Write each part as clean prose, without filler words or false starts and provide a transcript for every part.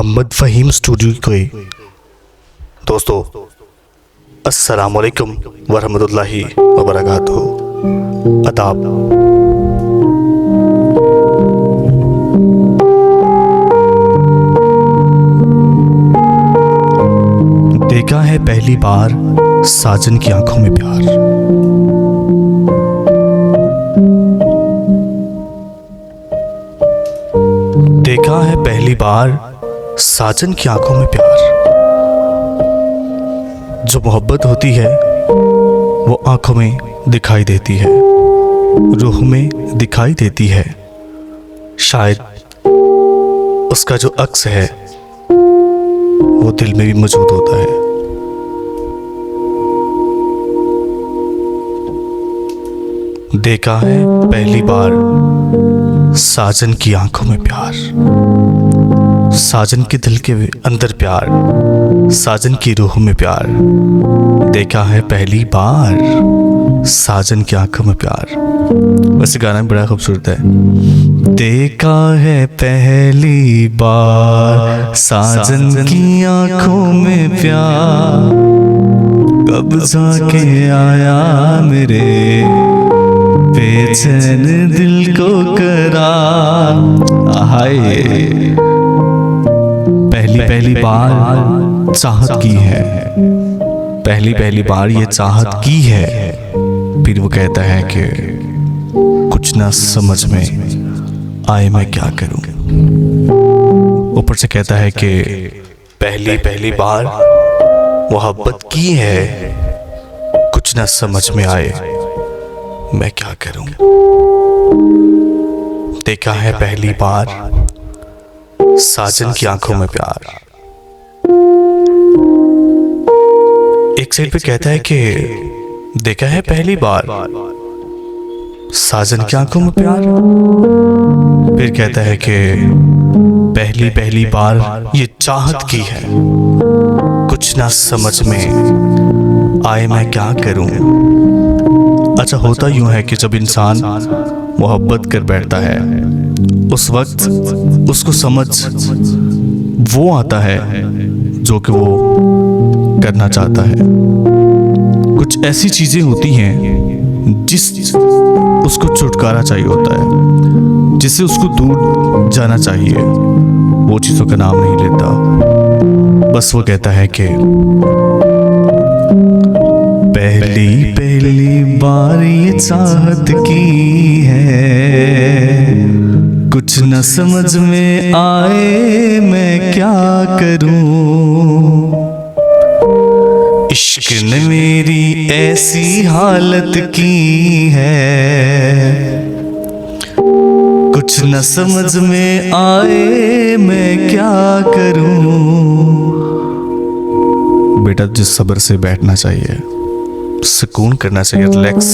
Mohammad Faheem studio के दोस्तों अस्सलाम वालेकुम वरहमतुल्लाहि वबरकातुहू। अदाब। देखा है पहली बार साजन की आंखों में प्यार। देखा है पहली बार साजन की आंखों में प्यार। जो मोहब्बत होती है वो आंखों में दिखाई देती है, रूह में दिखाई देती है। शायद उसका जो अक्स है वो दिल में भी मौजूद होता है। देखा है पहली बार साजन की आंखों में प्यार, साजन के दिल के अंदर प्यार, साजन की रूह में प्यार। देखा है पहली बार साजन की आंखों में प्यार। वैसे गाना बड़ा खूबसूरत है। देखा है पहली बार साजन की आंखों में प्यार, कब जाके आया मेरे बेचैन दिल को करार। हाय, पहली बार चाहत की है, पहली बार ये चाहत की है। फिर वो कहता है कि कुछ ना समझ में आए मैं क्या करूं। ऊपर से कहता है कि पहली बार मोहब्बत की है, कुछ ना समझ में आए मैं क्या करूं। देखा है पहली बार साजन की आंखों में प्यार। एक साइड पे कहता है कि देखा है पहली बार साजन की आंखों में प्यार। फिर कहता है कि पहली बार ये चाहत की है, कुछ ना समझ में आए मैं क्या करूं। अच्छा, होता यूं है कि जब इंसान मोहब्बत कर बैठता है उस वक्त उसको समझ वो आता है जो कि वो करना चाहता है। कुछ ऐसी चीजें होती हैं जिस उसको छुटकारा चाहिए होता है, जिससे उसको दूर जाना चाहिए। वो चीजों का नाम नहीं लेता, बस वो कहता है कि पहली बार ये चाहत की है, कुछ न समझ में आए मैं क्या करूं। इश्क ने मेरी ऐसी हालत की है, कुछ न समझ में आए मैं क्या करूं। बेटा, जिस सब्र से बैठना चाहिए, सुकून करना चाहिए, रिलैक्स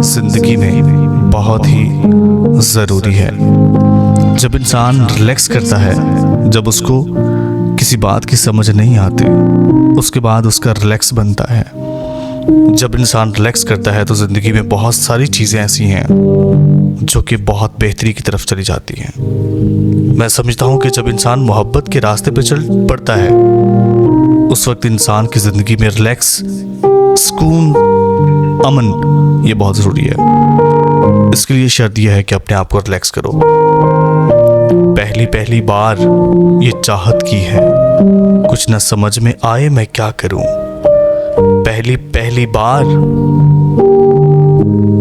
जिंदगी में बहुत ही ज़रूरी है। जब इंसान रिलैक्स करता है, जब उसको किसी बात की समझ नहीं आती, उसके बाद उसका रिलैक्स बनता है। जब इंसान रिलैक्स करता है तो ज़िंदगी में बहुत सारी चीज़ें ऐसी हैं जो कि बहुत बेहतरी की तरफ चली जाती हैं। मैं समझता हूँ कि जब इंसान मोहब्बत के रास्ते पर चल पड़ता है उस वक्त इंसान की ज़िंदगी में रिलैक्स, सुकून, अमन ये बहुत ज़रूरी है। इसके लिए शर्त यह है कि अपने आप को रिलैक्स करो। पहली बार ये चाहत की है, कुछ ना समझ में आए मैं क्या करूं। पहली बार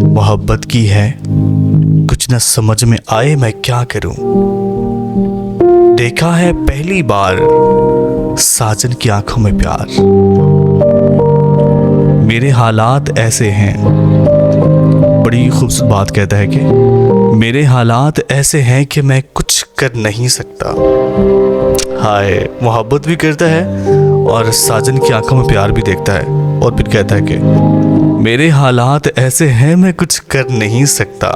मोहब्बत की है, कुछ ना समझ में आए मैं क्या करूं। देखा है पहली बार साजन की आंखों में प्यार। मेरे हालात ऐसे हैं, बड़ी खूबसूरत बात कहता है कि मेरे हालात ऐसे हैं कि मैं कुछ कर नहीं सकता। हाय, मोहब्बत भी करता है और साजन की आंखों में प्यार भी देखता है, और फिर कहता है कि मेरे हालात ऐसे हैं मैं कुछ कर नहीं सकता।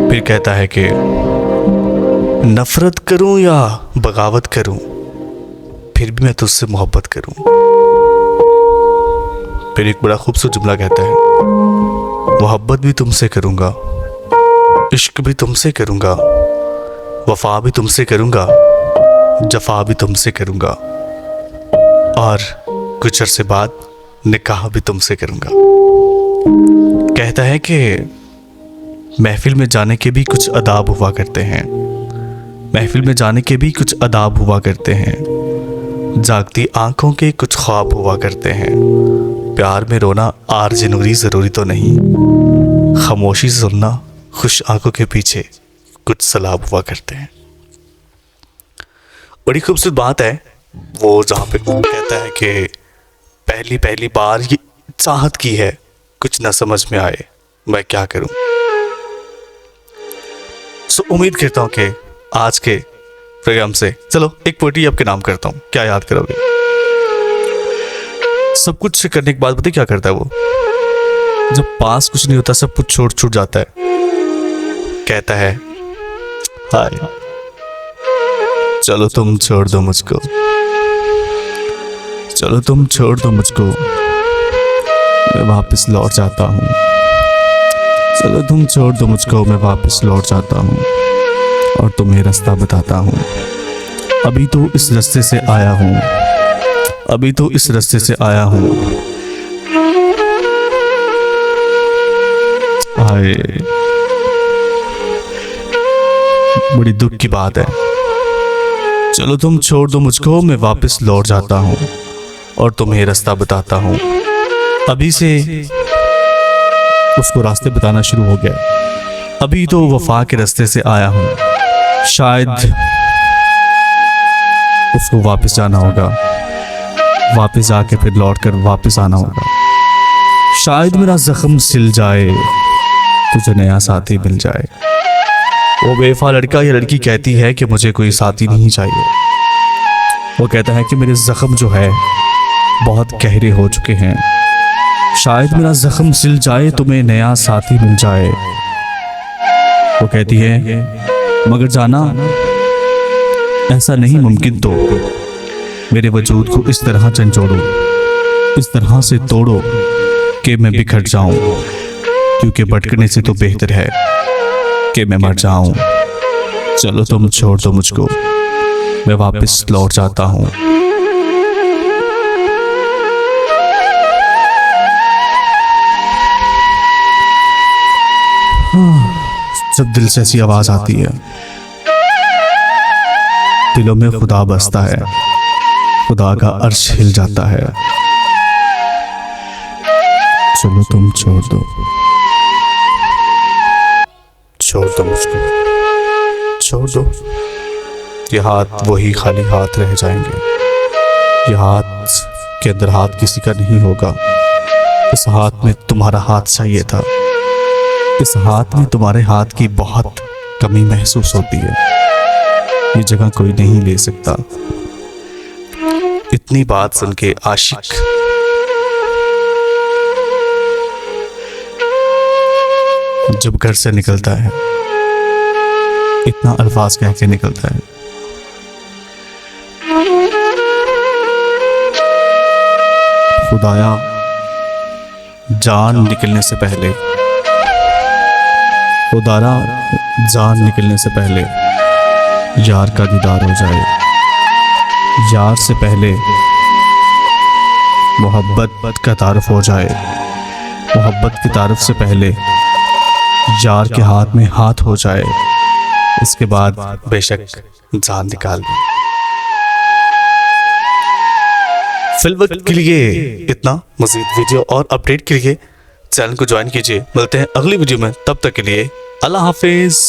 फिर कहता है कि नफरत करूं या बगावत करूं, फिर भी मैं तुझसे मोहब्बत करूं। फिर एक बड़ा खूबसूरत जुमला कहता है, मोहब्बत भी तुमसे करूंगा, इश्क भी तुमसे करूंगा, वफा भी तुमसे करूँगा, जफा भी तुमसे करूँगा, और कुछ अरसे बाद निकाह भी तुमसे करूँगा। कहता है कि महफिल में जाने के भी कुछ अदाब हुआ करते हैं, महफिल में जाने के भी कुछ अदाब हुआ करते हैं, जागती आंखों के कुछ ख्वाब हुआ करते हैं। प्यार में रोना आरज नूरी ज़रूरी तो नहीं, खामोशी से सुनना खुश आंखों के पीछे कुछ सलाब हुआ करते हैं। बड़ी खूबसूरत बात है वो जहाँ पे कहता है कि पहली पहली बार ये चाहत की है, कुछ ना समझ में आए मैं क्या करूं। सो उम्मीद करता हूं कि आज के प्रोग्राम से चलो एक पोएट्री आपके नाम करता हूं, क्या याद करोगे? सब कुछ करने के बाद पता क्या करता है वो, जब पास कुछ नहीं होता सब कुछ छोड़ छूट जाता है। कहता है हाय चलो तुम छोड़ दो मुझको, चलो तुम छोड़ दो मुझको, मैं वापस लौट जाता हूँ। चलो तुम छोड़ दो मुझको, मैं वापस लौट जाता हूँ और तुम्हें रास्ता बताता हूँ। अभी तो इस रास्ते से आया हूँ, अभी तो इस रास्ते से आया हूँ। हाय बड़ी दुख की बात है। चलो तुम छोड़ दो मुझको, मैं वापस लौट जाता हूँ और तुम्हें रास्ता बताता हूँ। अभी से उसको रास्ते बताना शुरू हो गया। अभी तो वफा के रास्ते से आया हूँ, शायद उसको वापस जाना होगा, वापस आके फिर लौट कर वापस आना होगा। शायद मेरा जख्म सिल जाए, तुझे नया साथी मिल जाए। वो बेवफा लड़का या लड़की कहती है कि मुझे कोई साथी नहीं चाहिए। वो कहता है कि मेरे जख्म जो है बहुत गहरे हो चुके हैं, शायद मेरा जख्म सिल जाए, तुम्हें नया साथी मिल जाए। वो कहती है मगर जाना ऐसा नहीं मुमकिन, तो मेरे वजूद को इस तरह झंझोड़ो, इस तरह से तोड़ो कि मैं बिखर जाऊं, क्योंकि भटकने से तो बेहतर है कि मैं मर जाऊं। चलो तुम छोड़ दो मुझको, मैं वापस लौट जाता हूं। जब दिल से ऐसी आवाज आती है, दिलों में खुदा बसता है, खुदा का अर्श हिल जाता है। चलो तुम छोड़ दो, छोड़ दो मुझको, छोड़ दो। ये हाथ वही खाली हाथ रह जाएंगे, ये हाथ के अंदर हाथ किसी का नहीं होगा। इस हाथ में तुम्हारा हाथ चाहिए था, इस हाथ में तुम्हारे हाथ की बहुत कमी महसूस होती है, ये जगह कोई नहीं ले सकता। इतनी बात सुन के आशिक जब घर से निकलता है, इतना अल्फाज कह के निकलता है, खुदाया जान निकलने से पहले, खुदारा जान निकलने से पहले यार का दीदार हो जाए। यार से पहले मोहब्बत का तारुफ हो जाए, मोहब्बत की तारुफ से पहले यार के हाथ में हाथ हो जाए, इसके बाद बेशक जान निकाल दे। फिलवक्त के लिए इतना। मज़ीद वीडियो और अपडेट के लिए चैनल को ज्वाइन कीजिए। मिलते हैं अगली वीडियो में, तब तक के लिए अल्लाह हाफिज।